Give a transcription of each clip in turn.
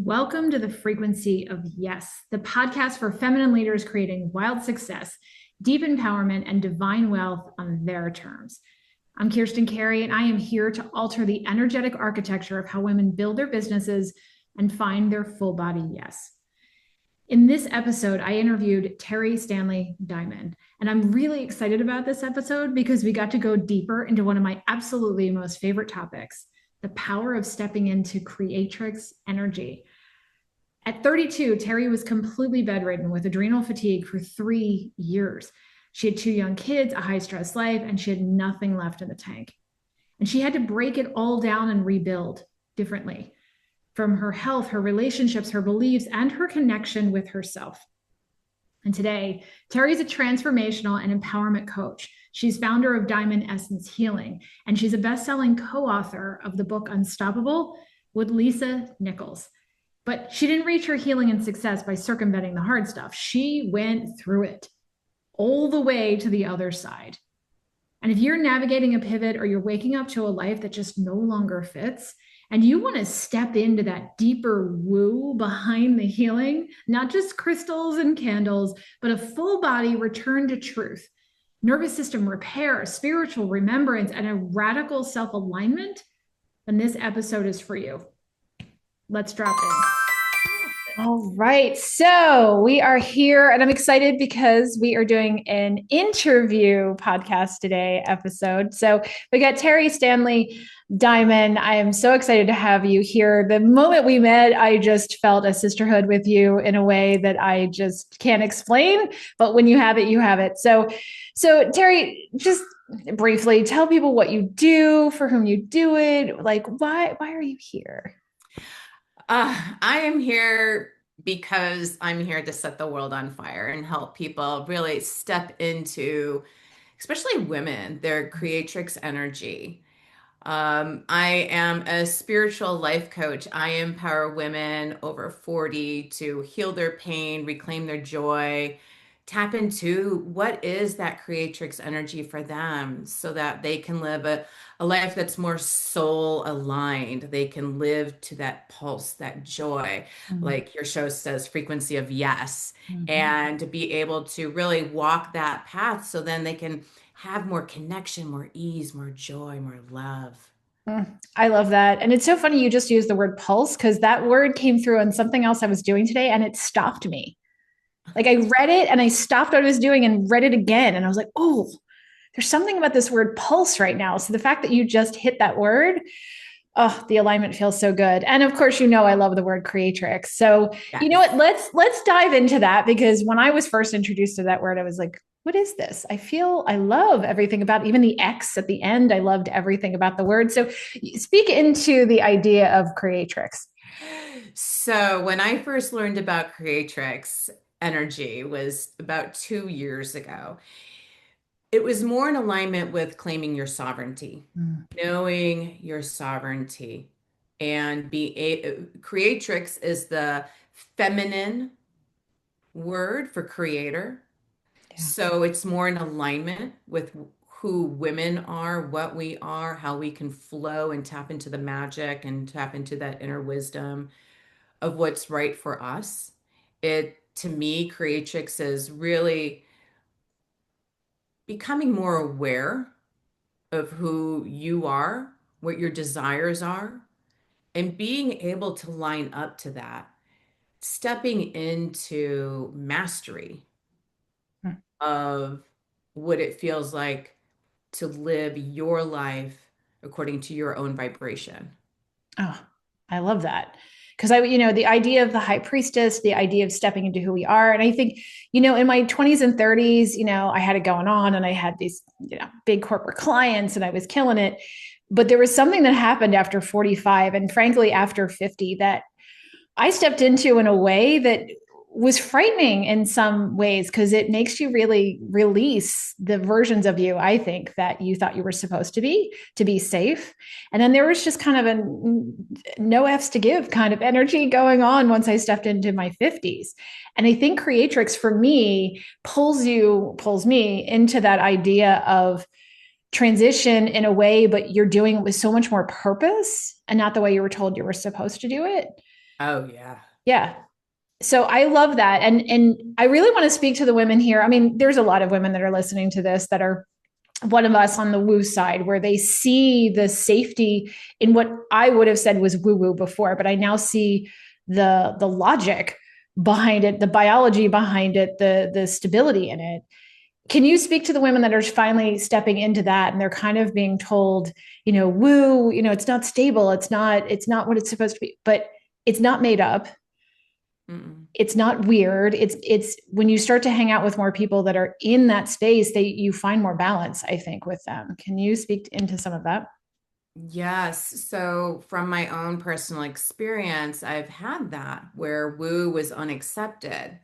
welcome to the Frequency of Yes, the podcast for feminine leaders creating wild success, deep empowerment, and divine wealth on their terms. I'm Kirstin Carey, and I am here to alter the energetic architecture of how women build their businesses and find their full body yes. In this episode, I interviewed Teri Stanly Dimon, and I'm really excited about this episode because we got to go deeper into one of my absolutely most favorite topics, the power of stepping into creatrix energy. At 32, Teri was completely bedridden with adrenal fatigue for 3 years. She had 2 young kids, a high-stress life, and she had nothing left in the tank. And she had to break it all down and rebuild differently from her health, her relationships, her beliefs, and her connection with herself. And today, Teri is a transformational and empowerment coach. She's founder of Diamond Essence Healing, and she's a best-selling co-author of the book Unstoppable with Lisa Nichols. But she didn't reach her healing and success by circumventing the hard stuff. She went through it all the way to the other side. And if you're navigating a pivot or you're waking up to a life that just no longer fits, and you want to step into that deeper woo behind the healing, not just crystals and candles, but a full body return to truth, nervous system repair, spiritual remembrance, and a radical self-alignment, then this episode is for you. Let's drop in. All right. So we are here and I'm excited because we are doing an interview podcast today episode. So we got Teri Stanly Dimon. I am so excited to have you here. The moment we met, I just felt a sisterhood with you in a way that I just can't explain, but when you have it, you have it. So Teri, just briefly tell people what you do, for whom you do it. Like, why are you here? I am here because I'm here to set the world on fire and help people really step into, especially women, their creatrix energy. I am a spiritual life coach. I empower women over 40 to heal their pain, reclaim their joy, tap into what is that creatrix energy for them so that they can live a life that's more soul aligned. They can live to that pulse, that joy, like your show says, frequency of yes, and to be able to really walk that path so then they can have more connection, more ease, more joy, more love. I love that. And it's so funny you just used the word pulse because that word came through on something else I was doing today and it stopped me. Like I read it and I stopped what I was doing and read it again. And I was like, oh, there's something about this word pulse right now. So the fact that you just hit that word, oh, the alignment feels so good. And of course, I love the word creatrix. So you know what? Let's dive into that because when I was first introduced to that word, I was like, what is this? I love everything about it. Even the X at the end. I loved everything about the word. So speak into the idea of creatrix. So when I first learned about creatrix energy was about 2 years ago. It was more in alignment with claiming your sovereignty, knowing your sovereignty, and creatrix is the feminine word for creator. Yeah. So it's more in alignment with who women are, what we are, how we can flow and tap into the magic and tap into that inner wisdom of what's right for us. To me, creatrix is really becoming more aware of who you are, what your desires are, and being able to line up to that, stepping into mastery of what it feels like to live your life according to your own vibration. Oh, I love that. Because the idea of the high priestess, the idea of stepping into who we are. And I think, in my 20s and 30s, I had it going on and I had these, big corporate clients and I was killing it. But there was something that happened after 45 and frankly, after 50 that I stepped into in a way that was frightening in some ways because it makes you really release the versions of you, I think, that you thought you were supposed to be safe. And then there was just kind of a no F's to give kind of energy going on once I stepped into my 50s. And I think Creatrix for me pulls me into that idea of transition in a way, but you're doing it with so much more purpose and not the way you were told you were supposed to do it. Oh, yeah. Yeah. So I love that. And I really want to speak to the women here. I mean, there's a lot of women that are listening to this that are one of us on the woo side, where they see the safety in what I would have said was woo woo before, but I now see the logic behind it, the biology behind it, the stability in it. Can you speak to the women that are finally stepping into that, and they're kind of being told, woo, it's not stable, it's not what it's supposed to be, but it's not made up, Mm-mm. it's not weird, it's when you start to hang out with more people that are in that space, you find more balance, I think, with them. Can you speak into some of that? Yes. So, from my own personal experience, I've had that where woo was unaccepted,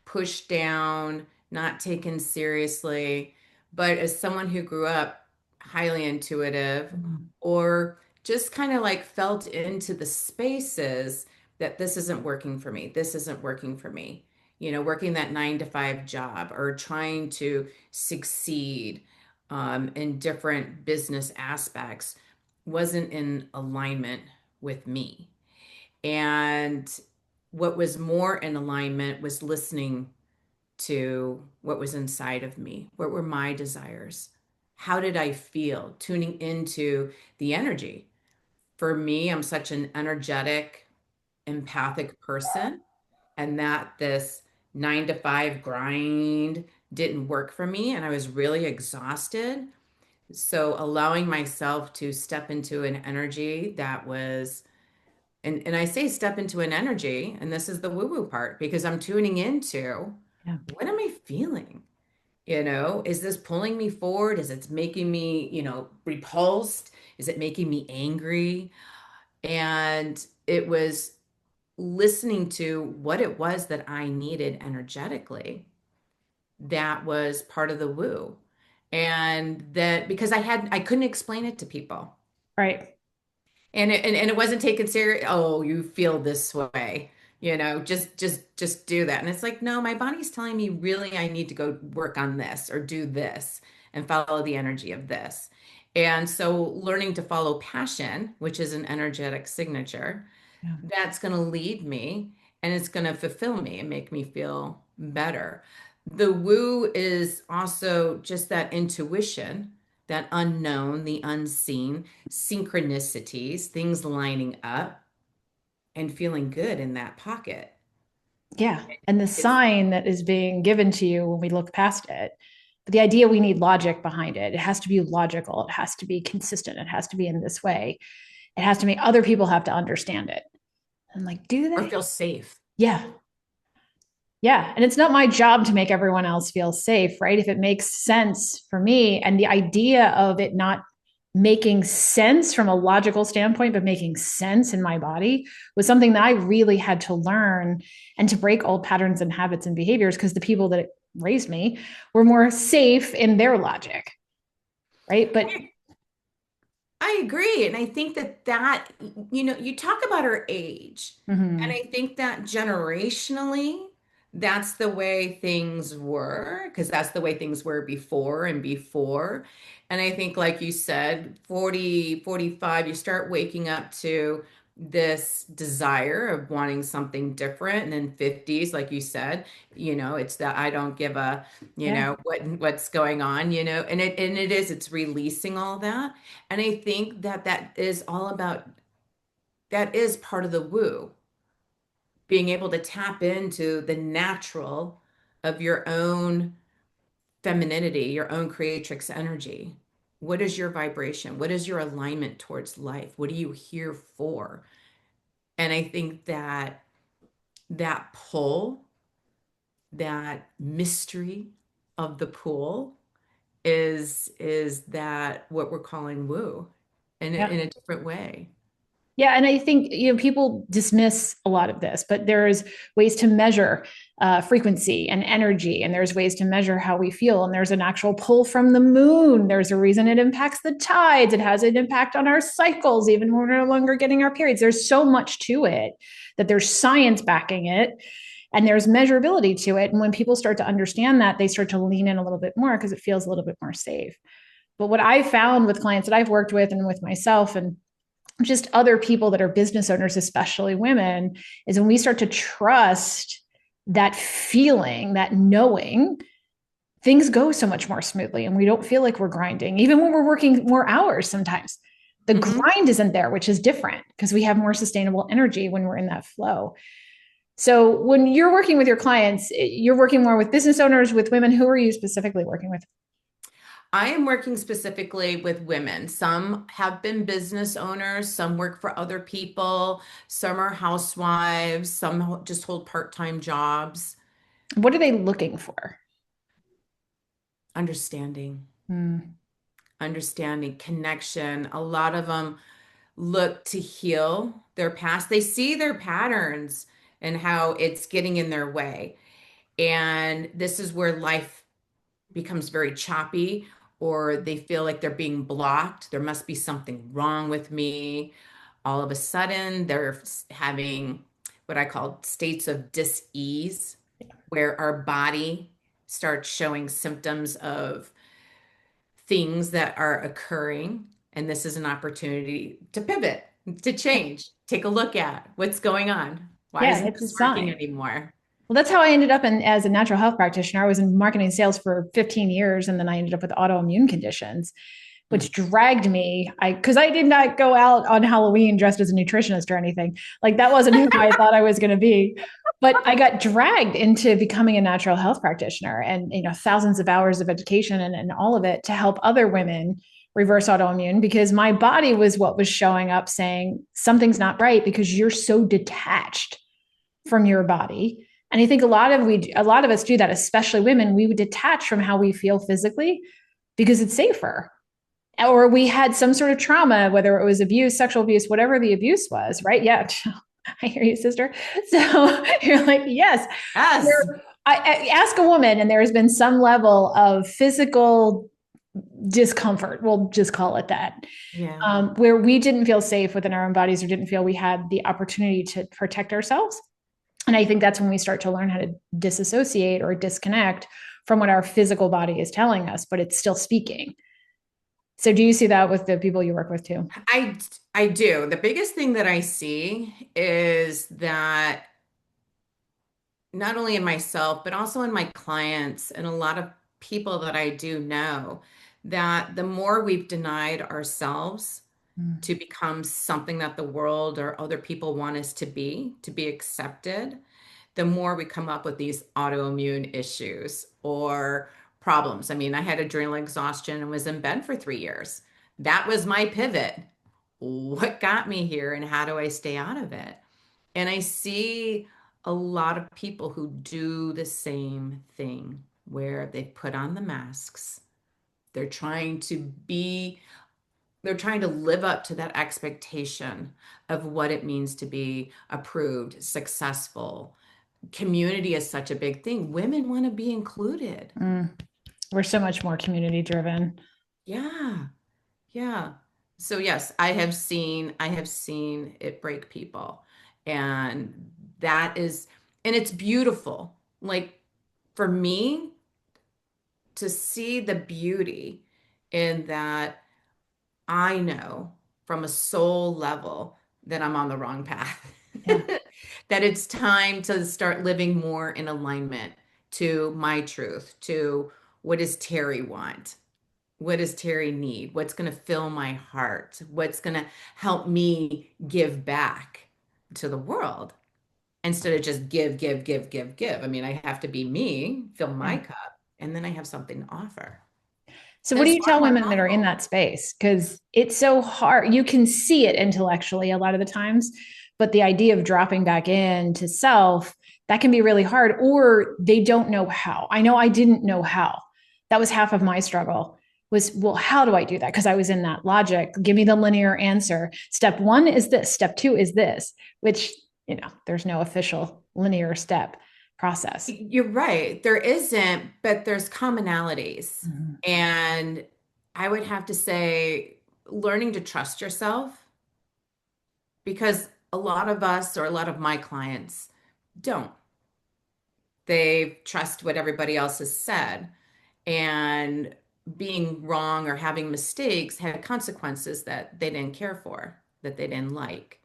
pushed down, not taken seriously. But as someone who grew up highly intuitive, Mhm. or just kind of like felt into the spaces that this isn't working for me, this isn't working for me, working that 9 to 5 job or trying to succeed in different business aspects wasn't in alignment with me. And what was more in alignment was listening to what was inside of me. What were my desires? How did I feel? Tuning into the energy. For me, I'm such an energetic, empathic person, and that this 9 to 5 grind didn't work for me, and I was really exhausted. So, allowing myself to step into an energy that was, and I say step into an energy, and this is the woo woo part, because I'm tuning into Yeah. what am I feeling? Is this pulling me forward? Is it making me, repulsed? Is it making me angry? And it was listening to what it was that I needed energetically that was part of the woo. And that because I couldn't explain it to people. Right. And it wasn't taken serious. Oh, you feel this way, just do that. And it's like, no, my body's telling me really I need to go work on this or do this and follow the energy of this. And so learning to follow passion, which is an energetic signature, Yeah. that's going to lead me and it's going to fulfill me and make me feel better. The woo is also just that intuition, that unknown, the unseen, synchronicities, things lining up and feeling good in that pocket. Yeah. And the It's sign that is being given to you when we look past it. But the idea, we need logic behind it. It has to be logical. It has to be consistent. It has to be in this way. It has to make other people have to understand it. I'm like, do or they? feel safe. Yeah. Yeah. And it's not my job to make everyone else feel safe, right? If it makes sense for me, and the idea of it not making sense from a logical standpoint, but making sense in my body, was something that I really had to learn, and to break old patterns and habits and behaviors, because the people that raised me were more safe in their logic, right? But I agree. And I think that, you talk about our age, and mhm, I think that generationally, that's the way things were, because that's the way things were before and before. And I think, like you said, 40, 45, you start waking up to this desire of wanting something different. And then 50s, like you said, it's that I don't give a, yeah, what's going on, it's releasing all that. And I think that that is part of the woo, being able to tap into the natural of your own femininity, your own creatrix energy. What is your vibration? What is your alignment towards life? What are you here for? And I think that that pull, that mystery of the pool is that what we're calling woo in yeah. a different way. Yeah, and I think people dismiss a lot of this, but there's ways to measure frequency and energy, and there's ways to measure how we feel. And there's an actual pull from the moon. There's a reason it impacts the tides. It has an impact on our cycles, even when we're no longer getting our periods. There's so much to it, that there's science backing it, and there's measurability to it. And when people start to understand that, they start to lean in a little bit more, because it feels a little bit more safe. But what I found with clients that I've worked with, and with myself, and just other people that are business owners, especially women, is when we start to trust that feeling, that knowing, things go so much more smoothly and we don't feel like we're grinding, even when we're working more hours sometimes. The Mhm. grind isn't there, which is different because we have more sustainable energy when we're in that flow. So when you're working with your clients, you're working more with business owners, with women. Who are you specifically working with? I am working specifically with women. Some have been business owners, some work for other people, some are housewives, some just hold part-time jobs. What are they looking for? Understanding, Mm, understanding, connection. A lot of them look to heal their past. They see their patterns and how it's getting in their way. And this is where life becomes very choppy, or they feel like they're being blocked. There must be something wrong with me. All of a sudden, they're having what I call states of dis-ease, where our body starts showing symptoms of things that are occurring. And this is an opportunity to pivot, to change, take a look at what's going on. Why yeah, isn't it's a this working sign. anymore? Well, that's how I ended up as a natural health practitioner. I was in marketing sales for 15 years, and then I ended up with autoimmune conditions, Mm. which dragged me. Because I did not go out on Halloween dressed as a nutritionist or anything. Like that wasn't who I thought I was going to be. But I got dragged into becoming a natural health practitioner, and thousands of hours of education and all of it to help other women reverse autoimmune, because my body was what was showing up saying something's not right because you're so detached from your body. And I think a lot of us do that, especially women. We would detach from how we feel physically because it's safer. Or we had some sort of trauma, whether it was abuse, sexual abuse, whatever the abuse was, right? Yeah. I hear you, sister. So you're like, yes. Yes. I ask a woman, and there has been some level of physical discomfort. We'll just call it that, Yeah. where we didn't feel safe within our own bodies or didn't feel we had the opportunity to protect ourselves. And I think that's when we start to learn how to disassociate or disconnect from what our physical body is telling us, but it's still speaking. So do you see that with the people you work with too? I I do. The biggest thing that I see is that not only in myself, but also in my clients and a lot of people that I do know, that the more we've denied ourselves Mm. to become something that the world or other people want us to be accepted, the more we come up with these autoimmune issues or problems. I mean, I had adrenal exhaustion and was in bed for 3 years. That was my pivot. What got me here and how do I stay out of it? And I see a lot of people who do the same thing where they put on the masks. They're trying to be, they're trying to live up to that expectation of what it means to be approved, successful. Community is such a big thing. Women want to be included. Mm. We're so much more community driven. Yeah. Yeah. So yes, I have seen it break people. And that is, and it's beautiful. Like for me to see the beauty in that, I know from a soul level that I'm on the wrong path. Yeah. That it's time to start living more in alignment to my truth, to what does Teri want? What does Teri need? What's going to fill my heart? What's going to help me give back to the world instead of just give, give, give, give, give? I mean, I have to be me, fill my Yeah. cup, and then I have something to offer. So And what do it's you far tell more women that are in powerful. that space? Because it's so hard. You can see it intellectually a lot of the times, but the idea of dropping back into self, that can be really hard, or they don't know how. I know I didn't know how. That was half of my struggle was, well, how do I do that? Because I was in that logic. Give me the linear answer. Step one is this, step two is this, which, there's no official linear step process. You're right. There isn't, but there's commonalities. Mhm. And I would have to say, learning to trust yourself, because a lot of us, or a lot of my clients, don't. They trust what everybody else has said. And being wrong or having mistakes had consequences that they didn't care for. that they didn't like.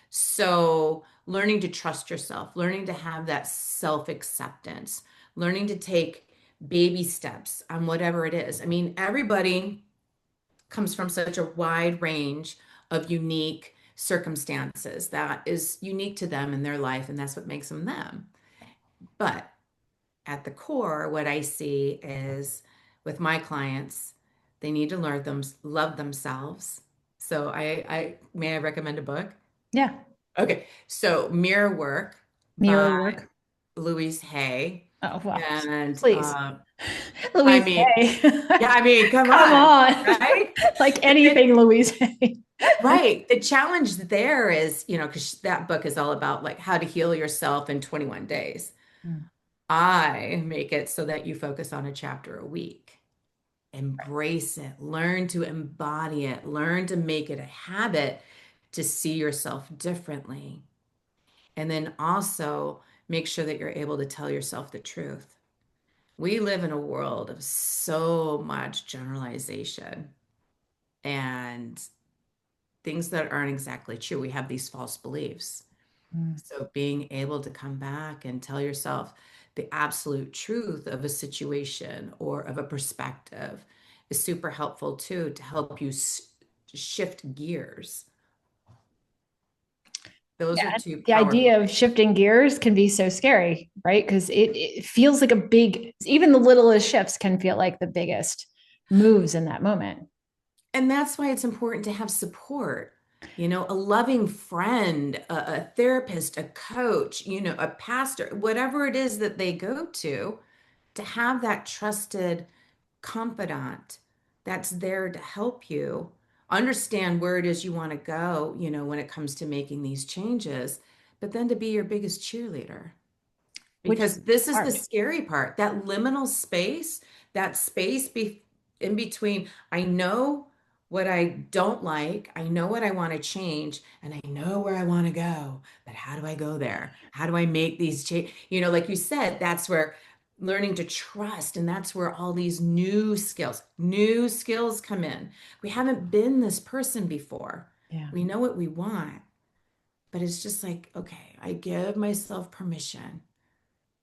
So, learning to trust yourself, learning to have that self acceptance, learning to take baby steps on whatever it is. I mean, everybody comes from such a wide range of unique circumstances that is unique to them in their life, and that's what makes them them. But at the core, what I see is with my clients, they need to learn them, love themselves. So I may I recommend a book? Yeah. Okay, so Mirror Work by Mirror work. Louise Hay. Oh, well, And please. I Louise mean, Hay. yeah, I mean, come Come on, on. right? Like And then, anything Louise Hay. right, the challenge there is, because that book is all about like how to heal yourself in 21 days. Mm. I make it so that you focus on a chapter a week. Embrace it, learn to embody it, learn to make it a habit to see yourself differently. And then also make sure that you're able to tell yourself the truth. We live in a world of so much generalization and things that aren't exactly true. We have these false beliefs. Mm. So being able to come back and tell yourself the absolute truth of a situation or of a perspective is super helpful too, to help you shift gears. Those are Yeah, two the powerful idea of things. shifting gears can be so scary, right? Because it feels like a big, even the littlest shifts can feel like the biggest moves in that moment. And that's why it's important to have support, a loving friend, a therapist, a coach, a pastor, whatever it is that they go to have that trusted confidant that's there to help you understand where it is you want to go, when it comes to making these changes, but then to be your biggest cheerleader. Which Because this is is the hard. scary part, that liminal space, that space in between. I know what I don't like, I know what I want to change, and I know where I want to go. But how do I go there? How do I make these change? Like you said, that's where learning to trust, and that's where all these new skills come in. We haven't been this person before. Yeah. We know what we want, but it's just like, okay, I give myself permission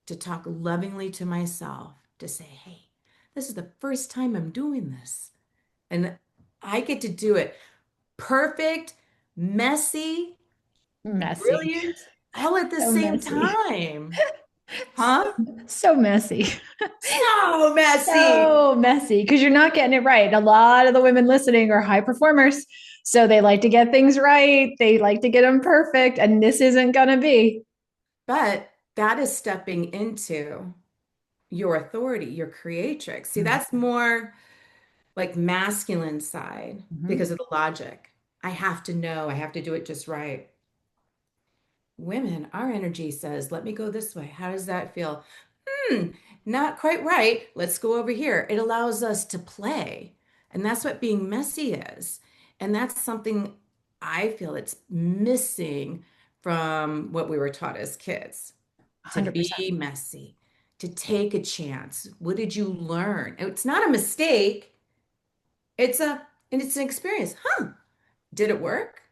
to talk lovingly to myself, to say, hey, this is the first time I'm doing this. And I get to do it perfect, messy, Messy. brilliant, all at the So same messy. time. So, Huh? so messy. So messy. So messy because you're not getting it right. A lot of the women listening are high performers. So they like to get things right. They like to get them perfect. And this isn't going to be. But that is stepping into your authority, your creatrix. See, that's more like masculine side Mm-hmm. because of the logic. I have to know, I have to do it just right. Women, our energy says, let me go this way. How does that feel? Hmm, not quite right. Let's go over here. It allows us to play. And that's what being messy is. And that's something I feel it's missing from what we were taught as kids, to 100%. be messy, to take a chance. What did you learn? It's not a mistake. It's an experience. Huh? Did it work?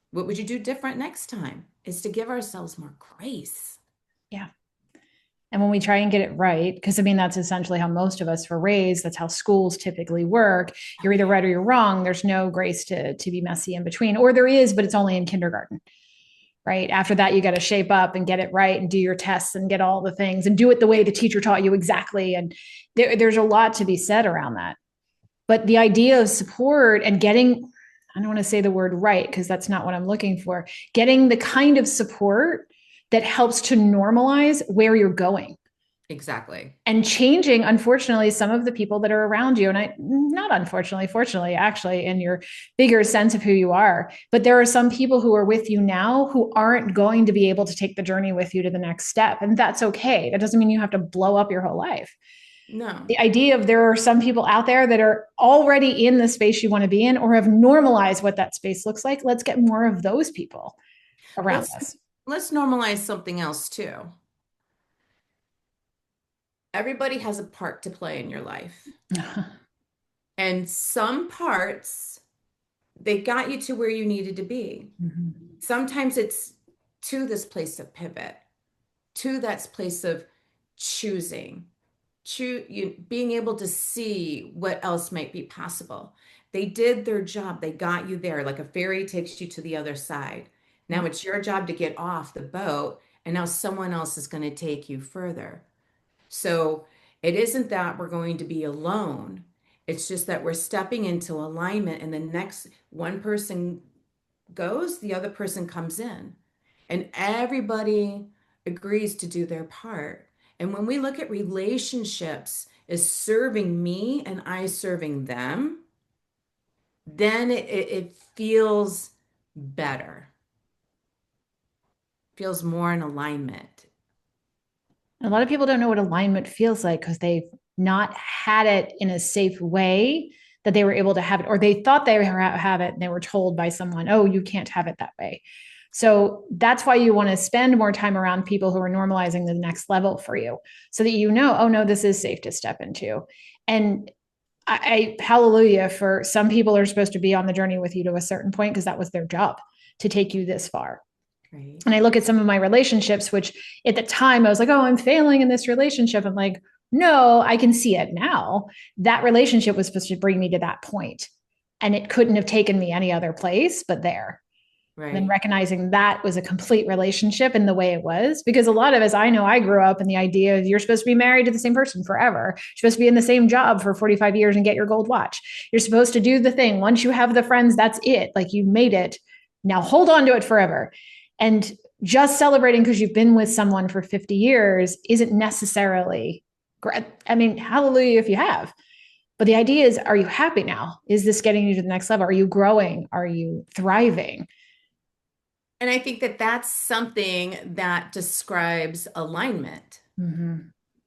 What would you do different next time? Is to give ourselves more grace. Yeah. And when we try and get it right, because I mean, that's essentially how most of us were raised. That's how schools typically work. You're Oh, either yeah. right or you're wrong. There's no grace to be messy in between, or there is, but it's only in kindergarten, right? After that, you got to shape up and get it right and do your tests and get all the things and do it the way the teacher taught you exactly. And there's a lot to be said around that. But the idea of support and getting, I don't want to say the word right because that's not what I'm looking for, getting the kind of support that helps to normalize where you're going Exactly. and changing, unfortunately, some of the people that are around you. And I, not unfortunately, fortunately, actually, in your bigger sense of who you are. But there are some people who are with you now who aren't going to be able to take the journey with you to the next step. And that's okay. That doesn't mean you have to blow up your whole life. No. The idea of there are some people out there that are already in the space you want to be in or have normalized what that space looks like. Let's get more of those people around Let's us. let's normalize something else too. Everybody has a part to play in your life. And some parts they got you to where you needed to be. Mhm. Sometimes it's to this place of pivot, to that place of choosing, being able to see what else might be possible. They did their job. They got you there. Like a ferry takes you to the other side. Yeah. Now it's your job to get off the boat, and now someone else is going to take you further. So it isn't that we're going to be alone. It's just that we're stepping into alignment, and the next one person goes, the other person comes in, and everybody agrees to do their part. And when we look at relationships as serving me and I serving them, then it feels better, feels more in alignment. A lot of people don't know what alignment feels like because they've not had it in a safe way that they were able to have it, or they thought they have it and they were told by someone, oh, you can't have it that way. So that's why you want to spend more time around people who are normalizing the next level for you so that you know, oh, no, this is safe to step into. And hallelujah for some people are supposed to be on the journey with you to a certain point because that was their job to take you this far. Right. And I look at some of my relationships, which at the time I was like, oh, I'm failing in this relationship. I'm like, no, I can see it now. That relationship was supposed to bring me to that point, and it couldn't have taken me any other place but there. And then Right. recognizing that was a complete relationship in the way it was, because a lot of us, I know I grew up in the idea of you're supposed to be married to the same person forever. You're supposed to be in the same job for 45 years and get your gold watch. You're supposed to do the thing. Once you have the friends, that's it. Like you made it. Now hold on to it forever. And just celebrating because you've been with someone for 50 years isn't necessarily, I mean, hallelujah if you have. But the idea is, are you happy now? Is this getting you to the next level? Are you growing? Are you thriving? And I think that that's something that describes alignment Mm-hmm.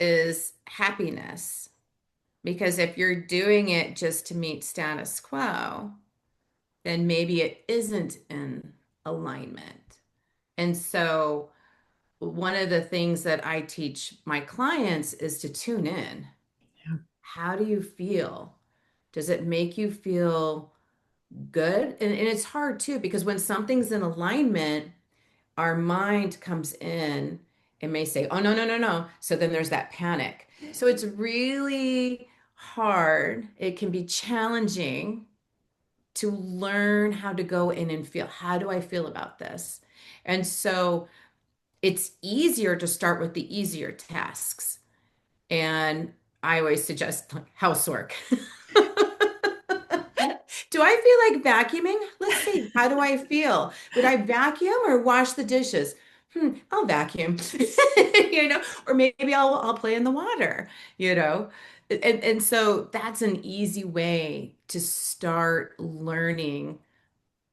is happiness. Because if you're doing it just to meet status quo, then maybe it isn't in alignment. And so, one of the things that I teach my clients is to tune in. Yeah. How do you feel? Does it make you feel good? And it's hard too, because when something's in alignment, our mind comes in and may say, oh, no, no, no, no. So then there's that panic. So it's really hard. It can be challenging to learn how to go in and feel, how do I feel about this? And so it's easier to start with the easier tasks. And I always suggest housework. Do I feel like vacuuming? Let's see. How do I feel? Would I vacuum or wash the dishes? I'll vacuum, or maybe I'll play in the water, you know. And so that's an easy way to start learning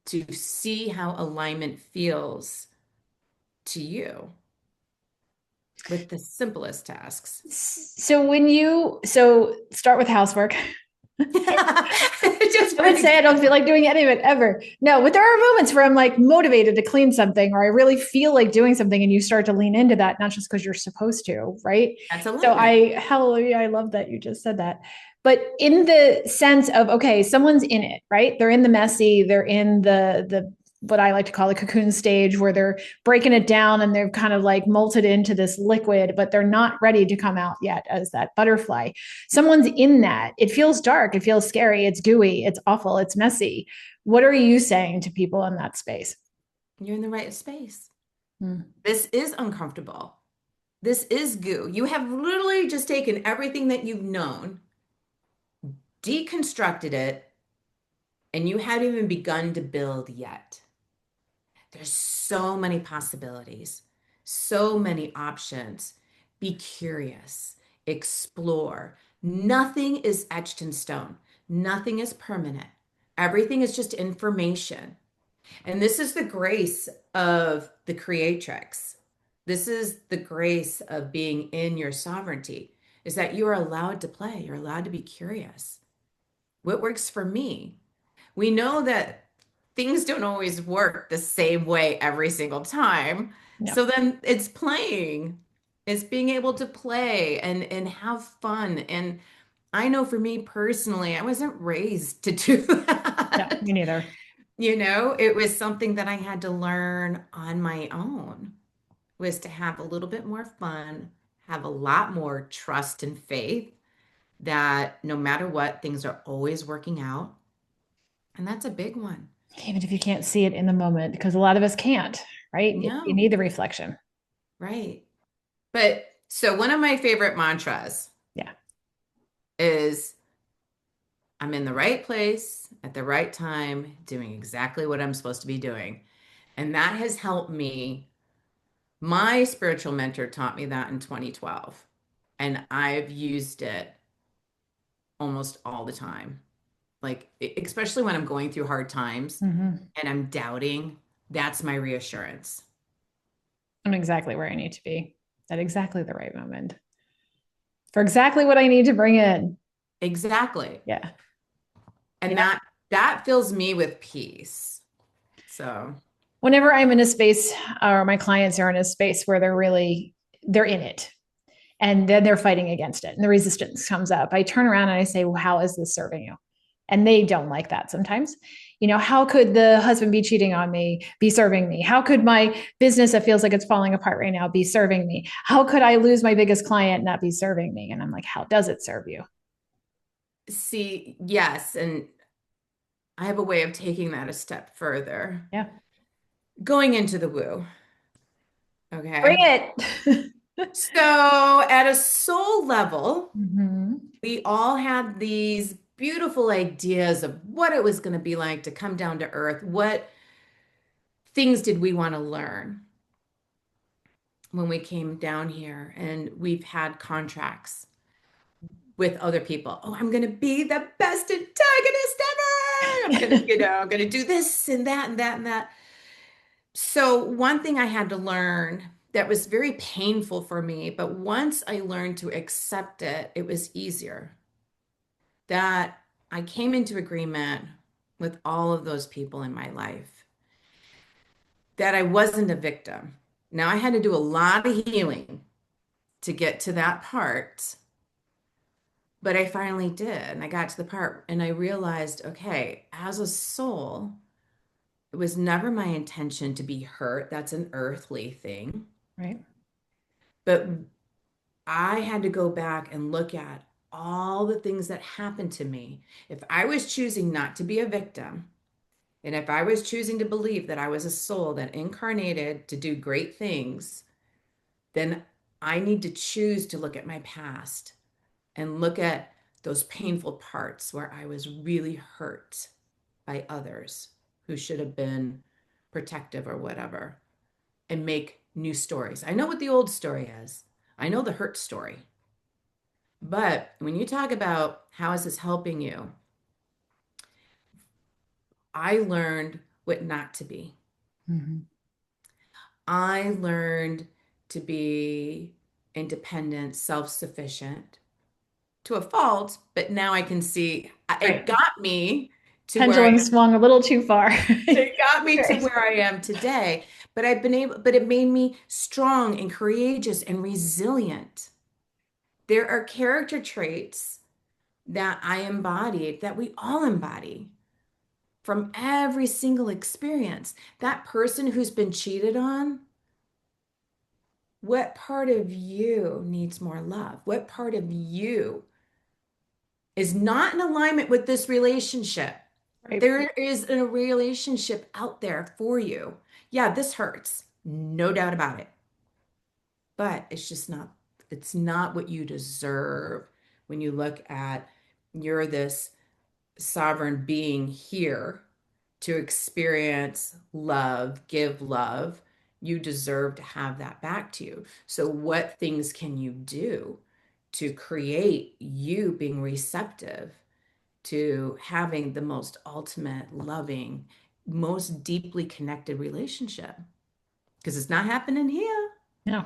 to see how alignment feels to you with the simplest tasks. So start with housework. Just I for would say I don't feel example. like doing any of it ever. No, but there are moments where I'm like motivated to clean something, or I really feel like doing something, and you start to lean into that, not just because you're supposed to, right? That's So alignment. hallelujah, I love that you just said that. But in the sense of, okay, someone's in it, right? They're in the messy, they're in the what I like to call the cocoon stage, where they're breaking it down and they're kind of like molted into this liquid, but they're not ready to come out yet as that butterfly. Someone's in that. It feels dark, it feels scary, it's gooey, it's awful, it's messy. What are you saying to people in that space? You're in the right space. Mm. This is uncomfortable. This is goo. You have literally just taken everything that you've known, deconstructed it, and you haven't even begun to build yet. There's so many possibilities, so many options. Be curious, explore. Nothing is etched in stone, nothing is permanent. Everything is just information. And this is the grace of the creatrix. This is the grace of being in your sovereignty, is that you are allowed to play. You're allowed to be curious. What works for me? We know that things don't always work the same way every single time. Yeah. So then it's playing. It's being able to play and have fun. And I know for me personally, I wasn't raised to do No, that. me neither. It was something that I had to learn on my own, was to have a little bit more fun, have a lot more trust and faith that no matter what, things are always working out. And that's a big one. Even if you can't see it in the moment, because a lot of us can't, right? You No, need the reflection. right. But so one of my favorite mantras Yeah. is I'm in the right place at the right time, doing exactly what I'm supposed to be doing. And that has helped me. My spiritual mentor taught me that in 2012, and I've used it almost all the time. Like, especially when I'm going through hard times Mm-hmm. and I'm doubting, that's my reassurance. I'm exactly where I need to be at exactly the right moment for exactly what I need to bring in. Exactly. Yeah. And Yeah. that fills me with peace. So, Whenever I'm in a space or my clients are in a space where they're in it and then they're fighting against it and the resistance comes up, I turn around and I say, well, how is this serving you? And they don't like that sometimes. How could the husband be cheating on me be serving me? How could my business that feels like it's falling apart right now be serving me? How could I lose my biggest client not be serving me? And I'm like, how does it serve you? see, yes. And I have a way of taking that a step further. Yeah. Going into the woo. Bring Okay. it. So, at a soul level, Mm-hmm. we all had these beautiful ideas of what it was going to be like to come down to earth. What things did we want to learn when we came down here? And we've had contracts with other people. Oh, I'm going to be the best antagonist ever. I'm going to, I'm going to do this and that and that and that. So, one thing I had to learn that was very painful for me, but once I learned to accept it, it was easier. That I came into agreement with all of those people in my life, that I wasn't a victim. Now, I had to do a lot of healing to get to that part, but I finally did. And I got to the part and I realized, okay, as a soul, it was never my intention to be hurt. That's an earthly thing. Right. But I had to go back and look at all the things that happened to me. If I was choosing not to be a victim, and if I was choosing to believe that I was a soul that incarnated to do great things, then I need to choose to look at my past and look at those painful parts where I was really hurt by others who should have been protective or whatever, and make new stories. I know what the old story is. I know the hurt story. But when you talk about how is this helping you, I learned what not to be. Mm-hmm. I learned to be independent, self-sufficient to a fault, but now I can see it Right. got me to where Pendulum swung a little too far. it got me to Right. where I am today. But but it made me strong and courageous and resilient. There are character traits that I embodied, that we all embody from every single experience. That person who's been cheated on, what part of you needs more love? What part of you is not in alignment with this relationship? Right. There is a relationship out there for you. Yeah, this hurts, no doubt about it. But it's not what you deserve when you look at you're this sovereign being here to experience love, give love. You deserve to have that back to you. So, what things can you do to create you being receptive to having the most ultimate, loving, most deeply connected relationship? Because it's not happening here. Yeah.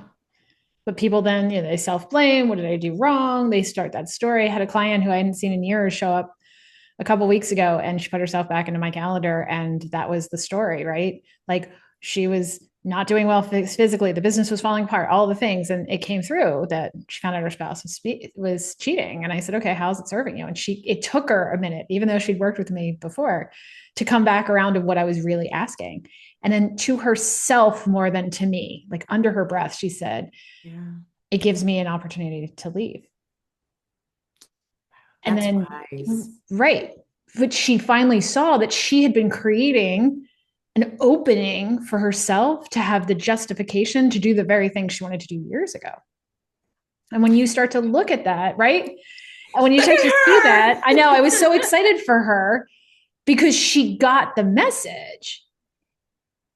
But people then, they self blame. What did I do wrong? They start that story. I had a client who I hadn't seen in years show up a couple weeks ago and she put herself back into my calendar. And that was the story, right? Like she was not doing well physically. The business was falling apart, all the things. And it came through that she found out her spouse was cheating. And I said, okay, how's it serving you? And it took her a minute, even though she'd worked with me before, to come back around to what I was really asking. And then to herself more than to me, like under her breath, she said, Yeah. it gives me an opportunity to leave. And That's then, wise. right. But she finally saw that she had been creating an opening for herself to have the justification to do the very thing she wanted to do years ago. And when you start to look at that, right? And when you Look start to see at that, I know I was so her. excited for her because she got the message.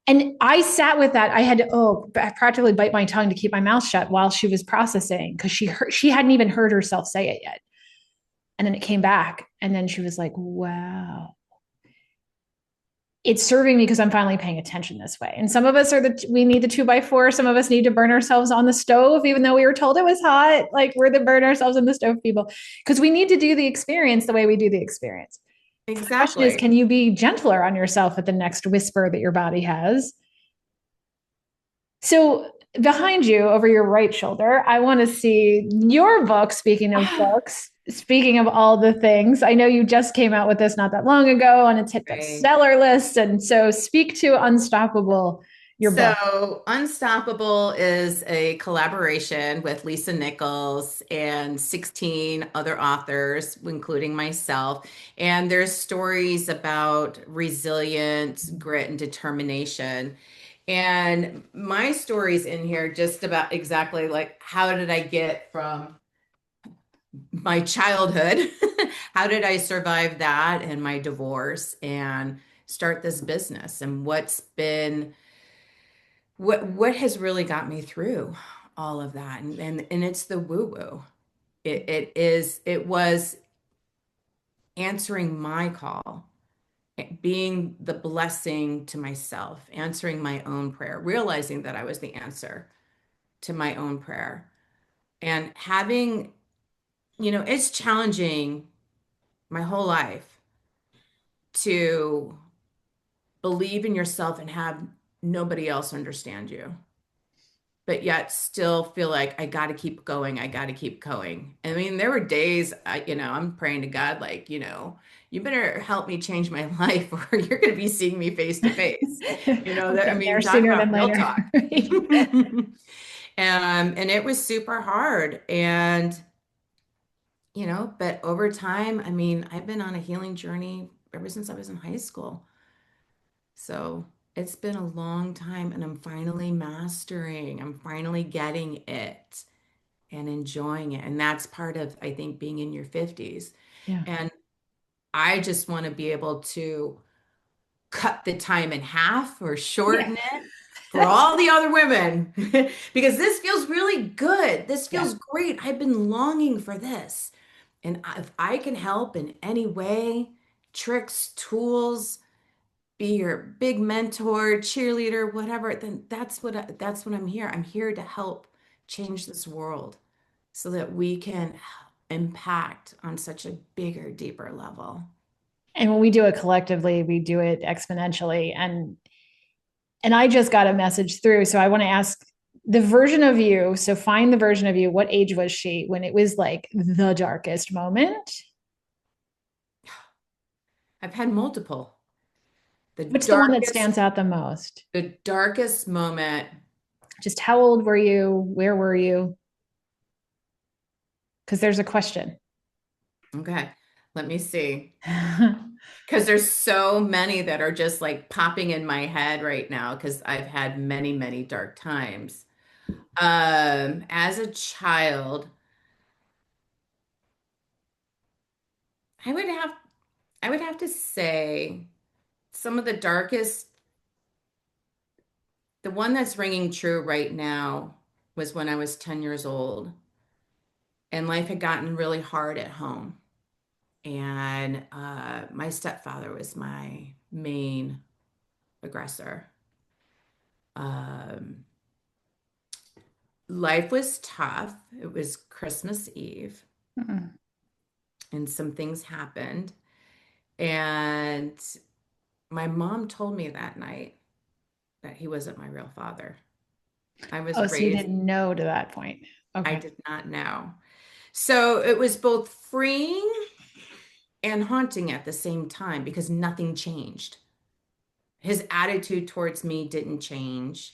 And I sat with that. I had to practically bite my tongue to keep my mouth shut while she was processing because she hadn't even heard herself say it yet. And then it came back. And then she was like, wow, it's serving me because I'm finally paying attention this way. And some of us we need the 2x4. Some of us need to burn ourselves on the stove, even though we were told it was hot. Like we're the burn ourselves in the stove people because we need to do the experience the way we do the experience. So the question is, Exactly. can you be gentler on yourself at the next whisper that your body has? So behind you over your right shoulder, I want to see your book. Speaking of Ah, books, speaking of all the things, I know you just came out with this not that long ago and it's hit right. bestseller lists. And so speak to Unstoppable, your book. So, Unstoppable is a collaboration with Lisa Nichols and 16 other authors, including myself. And there's stories about resilience, grit, and determination. And my story's in here just about exactly like how did I get from my childhood? How did I survive that and my divorce and start this business? And what has really got me through all of that? And it's the woo-woo. It was answering my call, being the blessing to myself, answering my own prayer, realizing that I was the answer to my own prayer. And having, it's challenging my whole life to believe in yourself and have nobody else understand you, but yet still feel like I got to keep going. I got to keep going. I mean, there were days, I'm praying to God, like, you better help me change my life or you're going to be seeing me face to face. We're I getting there mean, talk sooner than about real later. talk. And it was super hard. And, but over time, I mean, I've been on a healing journey ever since I was in high school. So it's been a long time and I'm finally mastering, I'm finally getting it and enjoying it. And that's part of, I think, being in your 50s. Yeah. And I just want to be able to cut the time in half or Yeah. shorten it for all the other women because this feels really good. This Yeah. feels great. I've been longing for this. And if I can help in any way, tricks, tools, be your big mentor, cheerleader, whatever, then that's what I'm here. I'm here to help change this world so that we can impact on such a bigger, deeper level. And when we do it collectively, we do it exponentially. And I just got a message through. So I want to ask the version of you. So find the version of you. What age was she when it was like the darkest moment? I've had multiple. The What's the one that darkest, stands out the most? the darkest moment. Just how old were you? Where were you? Because there's a question. Okay, let me see. Because there's so many that are just like popping in my head right now because I've had many, many dark times. As a child, I would have I would have to say some of the darkest, the one that's ringing true right now was when I was 10 years old and life had gotten really hard at home. And my stepfather was my main aggressor. Um, Life was tough. It was Christmas Eve and some things happened. And my mom told me that night. that he wasn't my real father. I was Oh, so you raised, didn't know to that point. I Okay. did not know. So it was both freeing and haunting at the same time because nothing changed. His attitude towards me didn't change.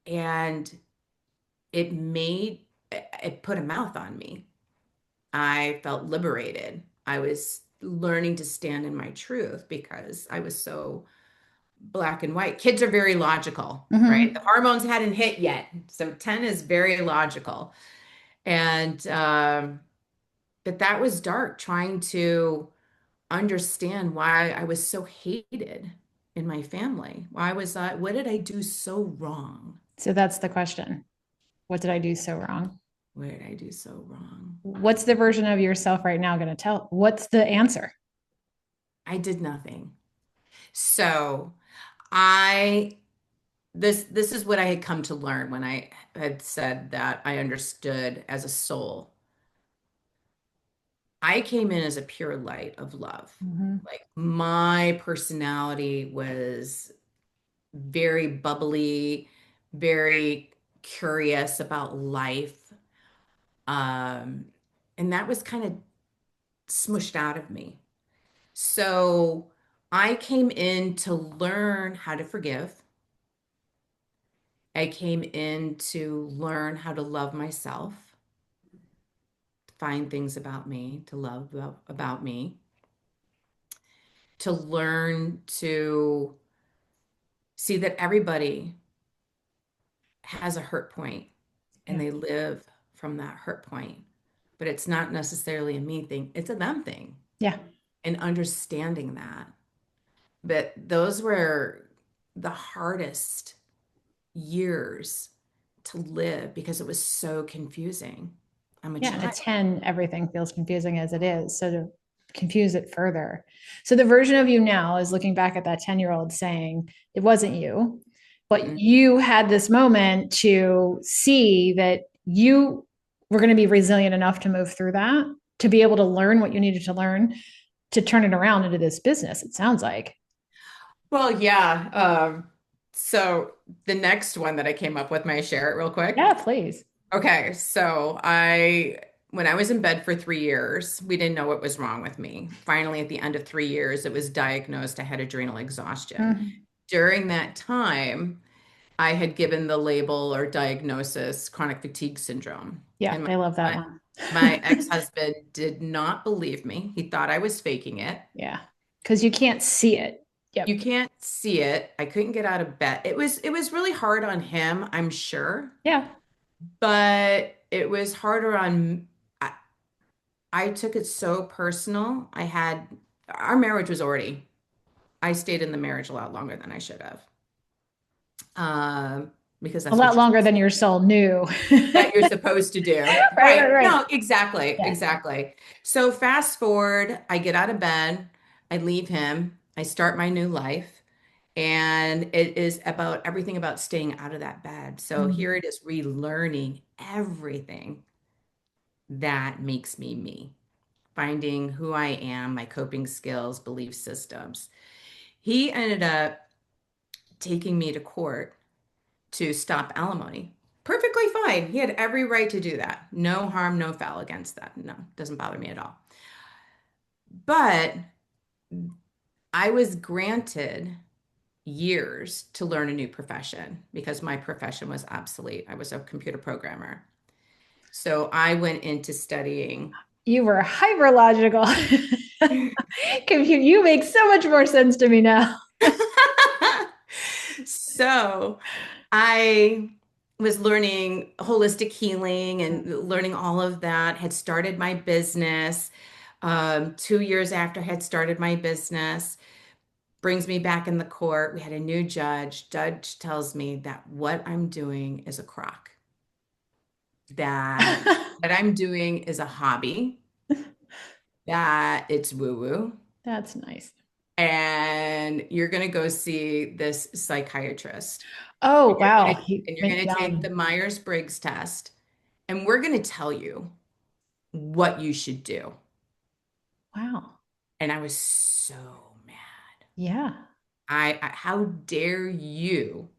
And it made, it put a mouth on me. I felt liberated. I was learning to stand in my truth because I was so black and white. Kids are very logical, right? The Hmm. hormones hadn't hit yet. So 10 is very logical. And, but that was dark, trying to understand why I was so hated in my family. Why was I, what did I do so wrong? So that's the question. What did I do so wrong? What did I do so wrong? What's the version of yourself right now going to tell? What's the answer? I did nothing. So I this is what I had come to learn when I had said that I understood as a soul. I came in as a pure light of love. Hmm. Like my personality was very bubbly, very curious about life. Um, and that was kind of smushed out of me. So I came in to learn how to forgive. I came in to learn how to love myself, find things about me to love about me, to learn to see that everybody has a hurt point and Yeah. they live from that hurt point. But it's not necessarily a me thing, it's a them thing. Yeah. And understanding that. But those were the hardest years to live because it was so confusing. I'm a Yeah. And child. at 10, everything feels confusing as it is. So to confuse it further. So the version of you now is looking back at that 10-year-old saying, it wasn't you, but Mm-mm. you had this moment to see that you were going to be resilient enough to move through that, to be able to learn what you needed to learn to turn it around into this business, it sounds like. Well, yeah. So the next one that I came up with, may I share it real quick? Yeah, please. Okay, so when I was in bed for 3 years, we didn't know what was wrong with me. Finally, at the end of 3 years, it was diagnosed I had adrenal exhaustion. Mhm. During that time, I had given the label or diagnosis chronic fatigue syndrome. Yeah, And I love that my, one. my ex-husband did not believe me. He thought I was faking it. Yeah, because you can't see it. You Yep. can't see it. I couldn't get out of bed. It was really hard on him, I'm sure, Yeah. but it was harder on I took it so personal. Our marriage was already, I stayed in the marriage a lot longer than I should have. Because A that's what lot you're longer than your soul knew. that you're supposed to do. Right, right, Right. right. No, exactly. Yeah. Exactly. So fast forward, I get out of bed, I leave him, I start my new life. And it is about everything about staying out of that bed. So here Mhm. it is relearning everything that makes me me, finding who I am, my coping skills, belief systems. He ended up taking me to court to stop alimony. Perfectly fine. He had every right to do that. No harm, no foul against that. No, doesn't bother me at all. But I was granted years to learn a new profession because my profession was obsolete. I was a computer programmer. So I went into studying. You were hyper logical. You make so much more sense to me now. So I was learning holistic healing and learning all of that, had started my business. 2 years after I had started my business, brings me back in the court. We had a new judge. Judge tells me that what I'm doing is a crock, that what I'm doing is a hobby, that it's woo-woo, That's nice. and you're going to go see this psychiatrist. Oh, And wow. He you're went going to take the down. Myers-Briggs test, and we're going to tell you what you should do. Wow. And I was so mad. Yeah. How dare you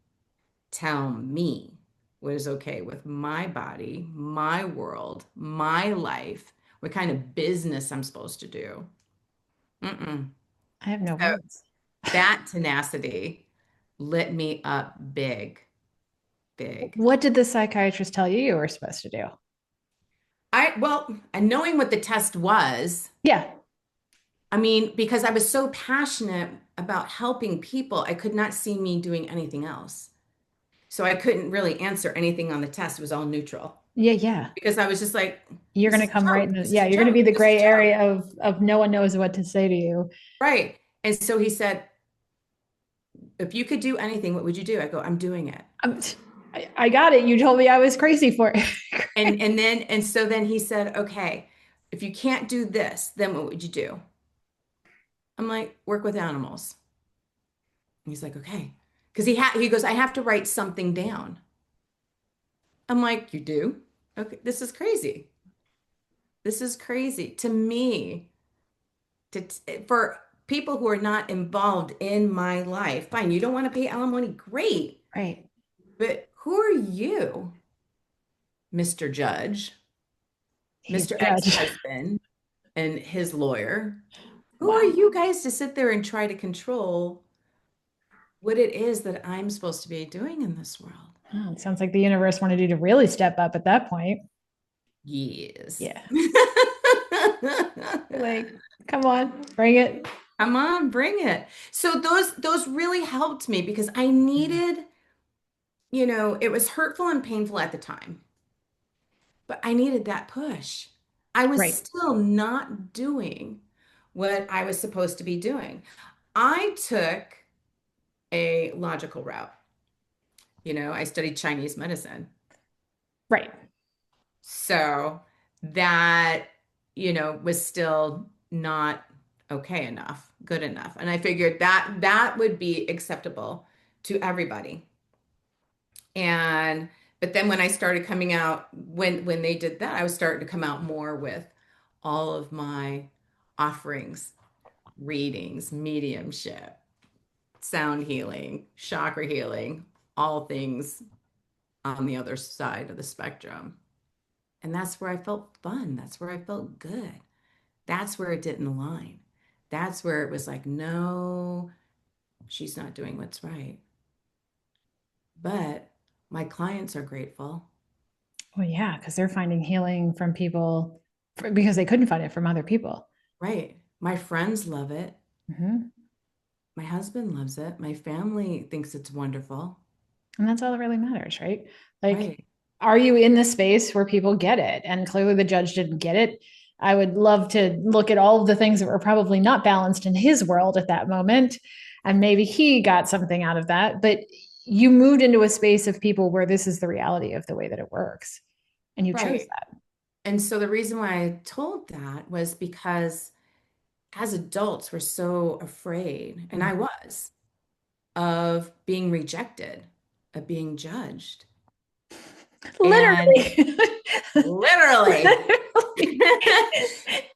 tell me what is okay with my body, my world, my life, what kind of business I'm supposed to do. Mm-mm. I have no So words. that tenacity lit me up big, big. What did the psychiatrist tell you were supposed to do? Well, and knowing what the test was, Yeah. I mean, because I was so passionate about helping people, I could not see me doing anything else. So I couldn't really answer anything on the test. It was all neutral Yeah. Yeah. because I was just like, You're this going is to a come right joke. in. This is Yeah. a You're going to joke. be the This is gray a joke. area of no one knows what to say to you. Right. And so he said, if you could do anything, what would you do? I go, I'm doing it. I'm, I got it. You told me I was crazy for it. And so then he said, okay, if you can't do this, then what would you do? I'm like, work with animals. And he's like, okay. Because he goes, I have to write something down. I'm like, you do? Okay, this is crazy. This is crazy to me. For people who are not involved in my life, fine, you don't want to pay alimony, great. Right. But who are you, Mr. Judge, He's a Mr. judge. Ex-husband, and his lawyer? Who are Wow. you guys to sit there and try to control what it is that I'm supposed to be doing in this world? Oh, it sounds like the universe wanted you to really step up at that point. Yes. Yeah. Like, come on, bring it. Come on, bring it. So those really helped me because I needed, it was hurtful and painful at the time, but I needed that push. I was Right. still not doing what I was supposed to be doing. I took a logical route. I studied Chinese medicine. Right. So that, was still not okay enough, good enough. And I figured that would be acceptable to everybody. And but then when I started coming out, when they did that, I was starting to come out more with all of my offerings, readings, mediumship, sound healing, chakra healing, all things on the other side of the spectrum. And that's where I felt fun. That's where I felt good. That's where it didn't align. That's where it was like, no, she's not doing what's right. But my clients are grateful. Well, yeah, because they're finding healing from people because they couldn't find it from other people. Right. My friends love it. Mhm. My husband loves it. My family thinks it's wonderful. And that's all that really matters, right? Like, Right. are you in the space where people get it? And clearly the judge didn't get it. I would love to look at all of the things that were probably not balanced in his world at that moment. And maybe he got something out of that. But you moved into a space of people where this is the reality of the way that it works. And you chose Right. that. And so the reason why I told that was because as adults, we're so afraid, and I Mhm. was, of being rejected, of being judged. And Literally. literally. Literally.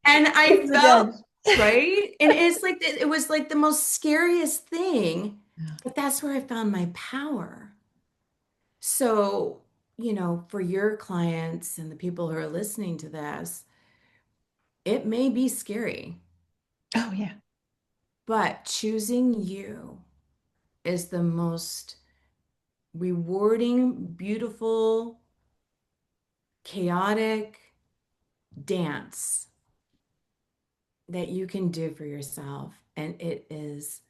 And I It's the felt, judge. right? And it's like, it was like the most scariest thing, Yeah. but that's where I found my power. So, for your clients and the people who are listening to this, it may be scary, Oh, yeah. but choosing you is the most rewarding, beautiful, chaotic dance that you can do for yourself. And it is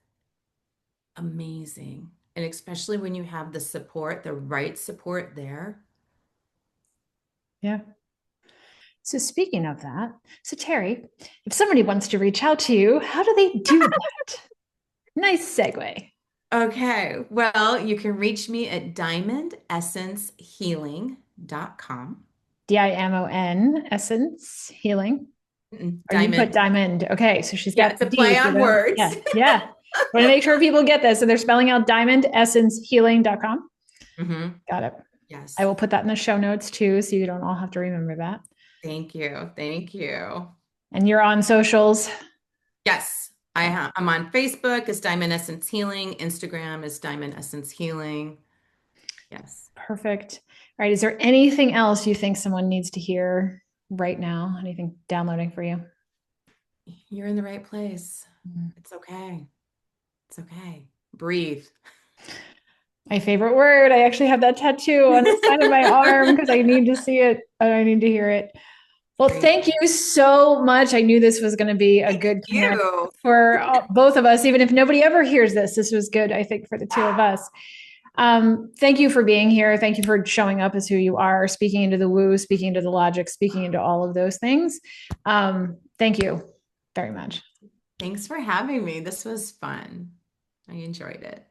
amazing. And especially when you have the support, the right support there. Yeah. So speaking of that, so Teri, if somebody wants to reach out to you, how do they do that? Nice segue. Okay, well, you can reach me at diamondessencehealing.com. Dimon essence healing. Or you put Diamond. diamond. Okay, so she's Yeah, got it's the a play D for on the words. yeah, yeah. Want to make sure people get this. So they're spelling out diamondessencehealing.com. Hmm. Got it. I Yes. will put that in the show notes too, so you don't all have to remember that. Thank you. Thank you. And you're on socials. Yes. I'm on Facebook as Diamond Essence Healing. Instagram is Diamond Essence Healing. Yes. Perfect. All right. Is there anything else you think someone needs to hear right now? Anything downloading for you? You're in the right place. It's okay. It's okay. Breathe. My favorite word. I actually have that tattoo on the side of my arm because I need to see it and I need to hear it. Well, thank you so much. I knew this was going to be a good connect for both of us. Even if nobody ever hears this, this was good, I think, for the two of us. Thank you for being here. Thank you for showing up as who you are, speaking into the woo, speaking into the logic, speaking into all of those things. Thank you very much. Thanks for having me. This was fun. I enjoyed it.